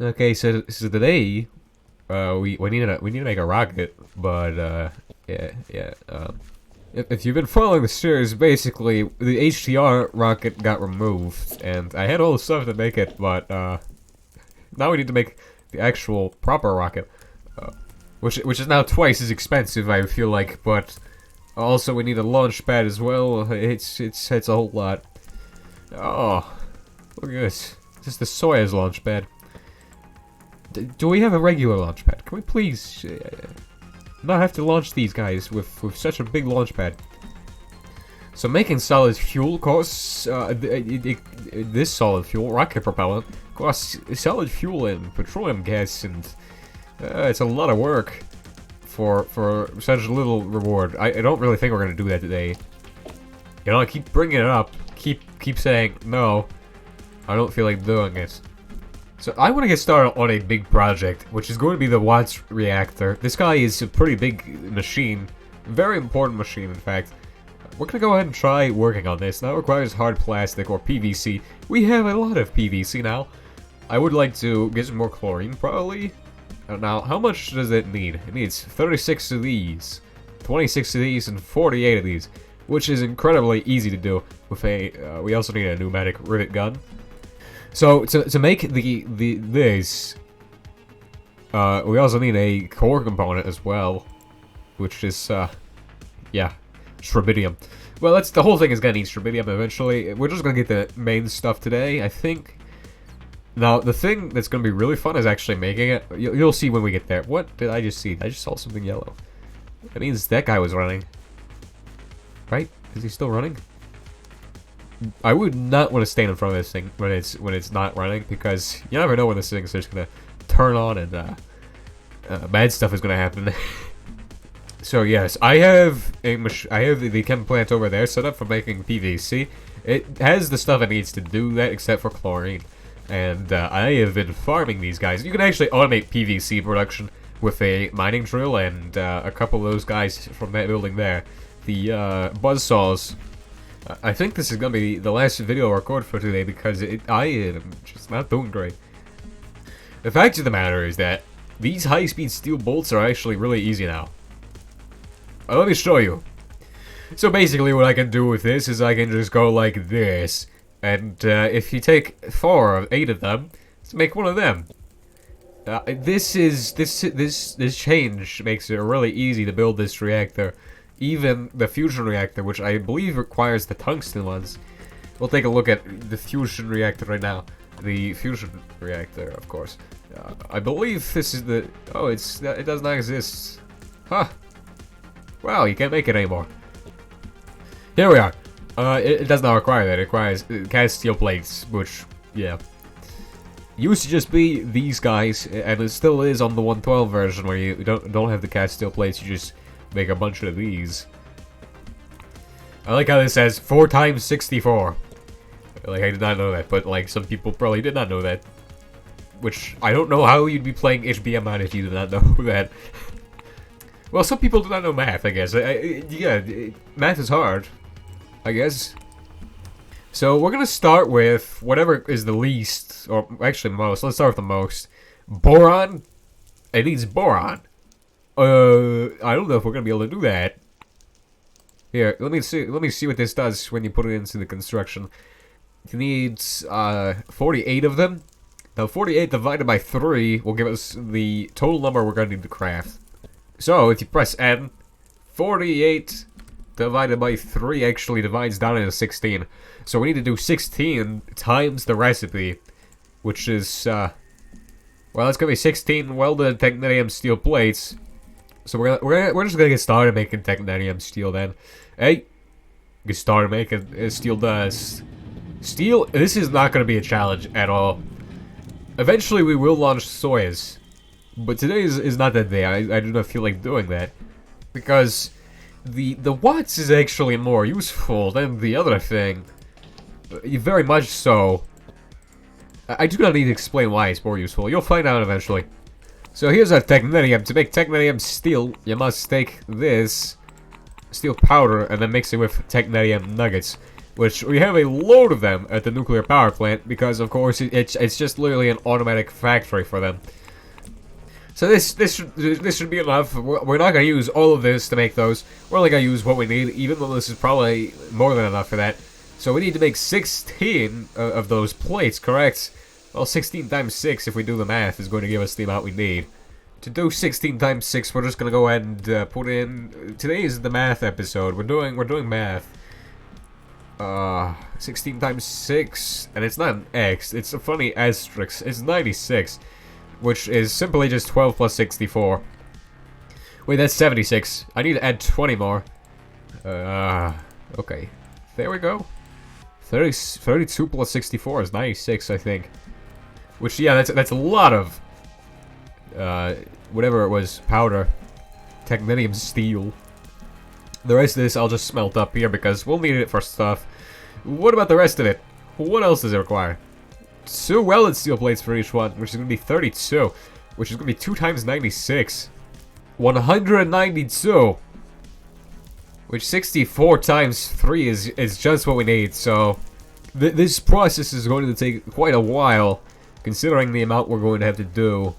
Okay, so today, we need to make a rocket, but yeah. If you've been following the series, basically the HTR rocket got removed, and I had all the stuff to make it, but now we need to make the actual proper rocket, which is now twice as expensive, I feel like, but also we need a launch pad as well. It's a whole lot. Oh, look at this. This is the Soyuz launch pad. Do we have a regular launch pad? Can we please not have to launch these guys with such a big launch pad? So making solid fuel costs, this solid fuel, rocket propellant, costs solid fuel and petroleum gas, and it's a lot of work for such little reward. I don't really think we're gonna do that today. You know, I keep bringing it up, keep saying no. I don't feel like doing it. So I want to get started on a big project, which is going to be the wattz reactor. This guy is a pretty big machine, very important machine in fact. We're going to go ahead and try working on this. Now it requires hard plastic or PVC. We have a lot of PVC now. I would like to get some more chlorine probably. Now how much does it need? It needs 36 of these, 26 of these, and 48 of these, which is incredibly easy to do with a, we also need a pneumatic rivet gun. So to make this, we also need a core component as well, which is yeah, schrabidium. Well, that's the whole thing is gonna need schrabidium eventually. We're just gonna get the main stuff today, I think. Now the thing that's gonna be really fun is actually making it. You'll see when we get there. What did I just see? I just saw something yellow. That means that guy was running. Right? Is he still running? I would not want to stand in front of this thing when it's not running, because you never know when this thing's just gonna turn on and bad stuff is gonna happen. So yes, I have the chem plant over there set up for making PVC. It has the stuff it needs to do that, except for chlorine. And I have been farming these guys. You can actually automate PVC production with a mining drill and a couple of those guys from that building there. The buzzsaws. I think this is gonna be the last video I record for today because I am just not doing great. The fact of the matter is that these high-speed steel bolts are actually really easy now. Let me show you. So basically what I can do with this is I can just go like this, and if you take 8 of them, let's make one of them. This change makes it really easy to build this reactor. Even the fusion reactor, which I believe requires the tungsten ones. We'll take a look at the fusion reactor right now. The fusion reactor, of course. I believe this is the... Oh, it does not exist. Huh. Wow, you can't make it anymore. Here we are. It does not require that. It requires cast steel plates, which, yeah. Used to just be these guys, and it still is on the 112 version where you don't have the cast steel plates, you just make a bunch of these. I like how this says 4 times 64. Like, I did not know that, but like some people probably did not know that. Which, I don't know how you'd be playing HBM on if you did not know that. Well, some people do not know math, I guess. Yeah, math is hard, I guess. So we're gonna start with whatever is the least, or actually most. Let's start with the most. Boron. It needs boron. I don't know if we're gonna be able to do that. Here, let me see what this does when you put it into the construction. It needs 48 of them. Now 48 divided by 3 will give us the total number we're gonna need to craft. So if you press N, 48 divided by 3 actually divides down into 16. So we need to do 16 times the recipe, which is well, it's gonna be 16 welded titanium steel plates. So we're just gonna get started making titanium steel then. Hey, get started making steel dust. Steel. This is not gonna be a challenge at all. Eventually, we will launch Soyuz, but today is not that day. I do not feel like doing that because the wattz is actually more useful than the other thing. Very much so. I do not need to explain why it's more useful. You'll find out eventually. So here's our titanium. To make titanium steel, you must take this steel powder and then mix it with titanium nuggets. which we have a load of them at the nuclear power plant because, of course, it's just literally an automatic factory for them. So this should be enough. We're not gonna use all of this to make those. We're only gonna use what we need, even though this is probably more than enough for that. So we need to make 16 of those plates, correct? Well, 16 times 6, if we do the math, is going to give us the amount we need. To do 16 times 6, we're just gonna go ahead and put in. Today is the math episode. We're doing math. 16 times 6, and it's not an X. It's a funny asterisk. It's 96. Which is simply just 12 plus 64. Wait, that's 76. I need to add 20 more. Okay. There we go. 32 plus 64 is 96, I think. Which, yeah, that's a lot of... whatever it was. Powder. Technetium steel. The rest of this I'll just smelt up here because we'll need it for stuff. What about the rest of it? What else does it require? 2 welded steel plates for each one, which is going to be 32, which is going to be 2 times 96. 192. Which 64 times 3 is just what we need, so... this process is going to take quite a while, considering the amount we're going to have to do.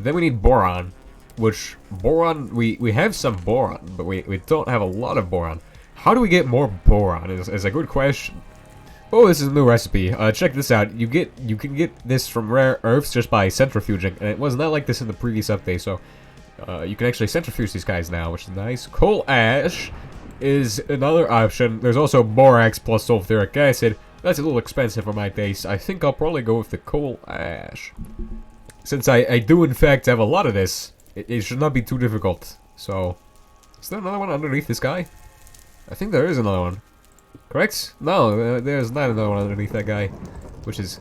Then we need boron, which... boron... we have some boron, but we don't have a lot of boron. How do we get more boron is a good question. Oh, this is a new recipe. Check this out. You can get this from rare earths just by centrifuging, and it was not like this in the previous update, so you can actually centrifuge these guys now, which is nice. Coal ash is another option. There's also borax plus sulfuric acid. That's a little expensive for my taste. I think I'll probably go with the coal ash. Since I do in fact have a lot of this, it should not be too difficult. So, is there another one underneath this guy? I think there is another one. Correct? No, there's not another one underneath that guy, which is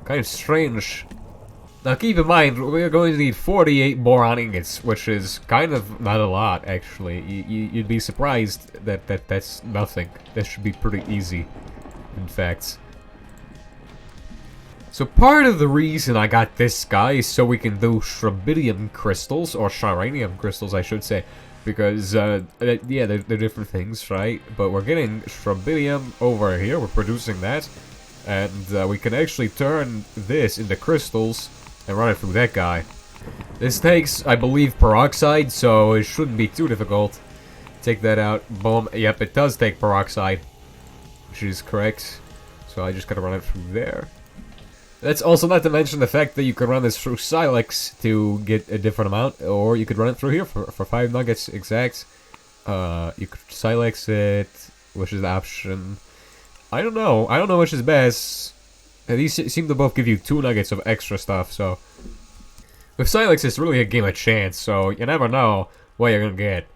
kind of strange. Now keep in mind, we're going to need 48 boron ingots, which is kind of not a lot, actually. You'd be surprised that that's nothing. That should be pretty easy, in fact. So part of the reason I got this guy is so we can do schrabidium crystals, or schrabidium crystals, I should say. Because, yeah, they're different things, right? But we're getting schrabidium over here, we're producing that. And we can actually turn this into crystals and run it through that guy. This takes, I believe, peroxide, so it shouldn't be too difficult. Take that out, boom. Yep, it does take peroxide, which is correct. So I just gotta run it through there. That's also not to mention the fact that you can run this through Silex to get a different amount, or you could run it through here for 5 nuggets exact. You could Silex it, which is the option. I don't know which is best. These seem to both give you 2 nuggets of extra stuff, so... with Silex, it's really a game of chance, so you never know what you're gonna get.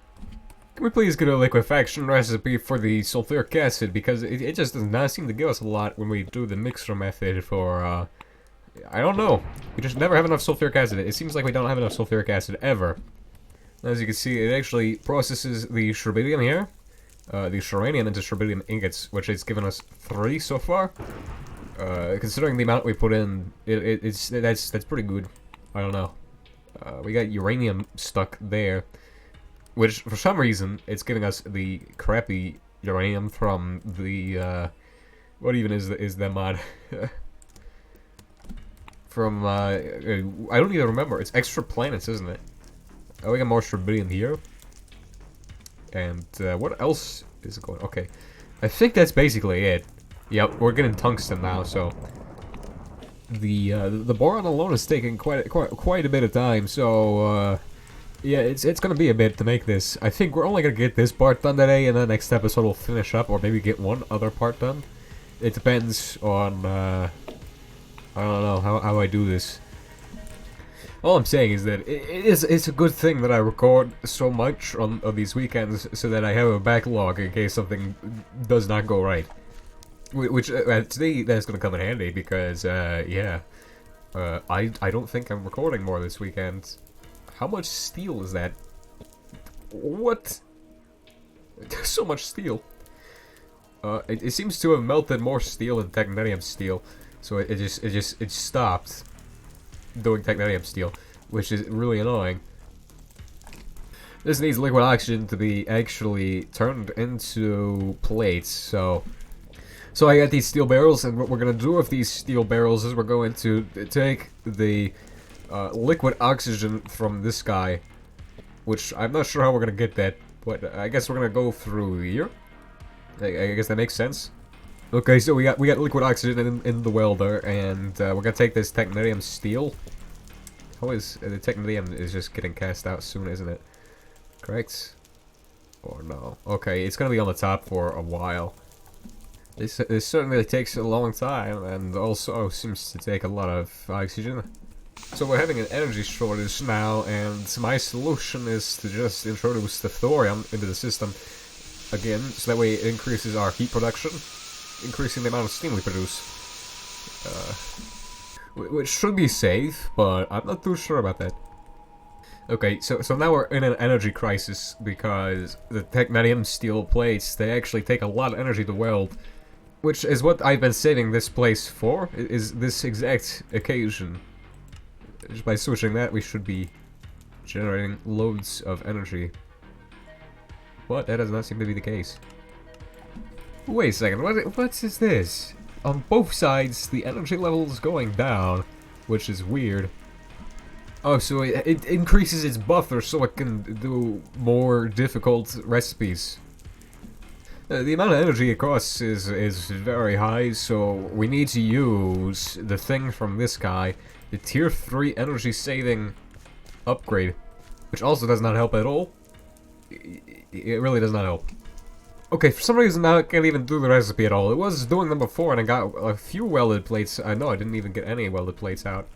Can we please get a liquefaction recipe for the sulfuric acid, because it just does not seem to give us a lot when we do the mixer method for, I don't know. We just never have enough sulfuric acid. It seems like we don't have enough sulfuric acid ever. As you can see, it actually processes the schrabidium here, the schoranium into schrabidium ingots, which it's given us 3 so far. Considering the amount we put in, that's pretty good. I don't know. We got uranium stuck there. Which, for some reason, it's giving us the crappy uranium from the, what even is the mod? From, I don't even remember. It's extra planets, isn't it? Oh, we got more schrabidium here. And, what else is going on? Okay. I think that's basically it. Yep, we're getting tungsten now, so... The boron alone is taking quite a bit of time, so, yeah, it's gonna be a bit to make this. I think we're only gonna get this part done today, and then next episode we'll finish up, or maybe get one other part done. It depends on, I don't know how I do this. All I'm saying is that it's a good thing that I record so much on these weekends, so that I have a backlog in case something does not go right. Which, today that's gonna come in handy, because, yeah. I don't think I'm recording more this weekend. How much steel is that? What? So much steel. It seems to have melted more steel than technetium steel, so it stopped doing technetium steel, which is really annoying. This needs liquid oxygen to be actually turned into plates, so So I got these steel barrels, and what we're gonna do with these steel barrels is we're going to take the liquid oxygen from this guy, which I'm not sure how we're gonna get that, but I guess we're gonna go through here. I guess that makes sense. Okay, so we got liquid oxygen in the welder, and we're gonna take this technetium steel. How is the technetium is just getting cast out soon, isn't it? Correct? Or no? Okay, it's gonna be on the top for a while. This certainly takes a long time, and also seems to take a lot of oxygen. So we're having an energy shortage now, and my solution is to just introduce the thorium into the system again, so that way it increases our heat production, increasing the amount of steam we produce. Which should be safe, but I'm not too sure about that. Okay, so now we're in an energy crisis, because the technetium steel plates, they actually take a lot of energy to weld, which is what I've been saving this place for, is this exact occasion. Just by switching that, we should be generating loads of energy. But that does not seem to be the case. Wait a second, what is this? On both sides, the energy level is going down, which is weird. Oh, so it increases its buffer so it can do more difficult recipes. The amount of energy it costs is very high, so we need to use the thing from this guy, the tier 3 energy saving upgrade, which also does not help at all. It really does not help. Okay, for some reason now I can't even do the recipe at all. It was doing them before and I got a few welded plates. I know I didn't even get any welded plates out.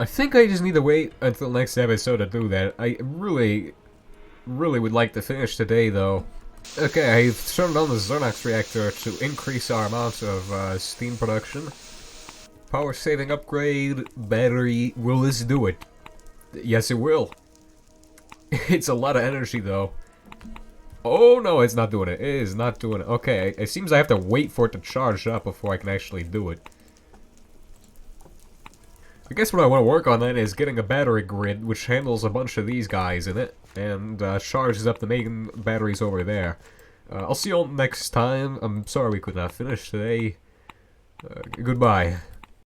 I think I just need to wait until next episode to do that. I really would like to finish today though. Okay, I've turned on the Ztones reactor to increase our amount of steam production. Power saving upgrade, battery, will this do it? Yes it will. It's a lot of energy though. Oh no, it's not doing it. It is not doing it. Okay, it seems I have to wait for it to charge up before I can actually do it. I guess what I want to work on then is getting a battery grid which handles a bunch of these guys in it and charges up the main batteries over there. I'll see you all next time. I'm sorry we could not finish today. Goodbye.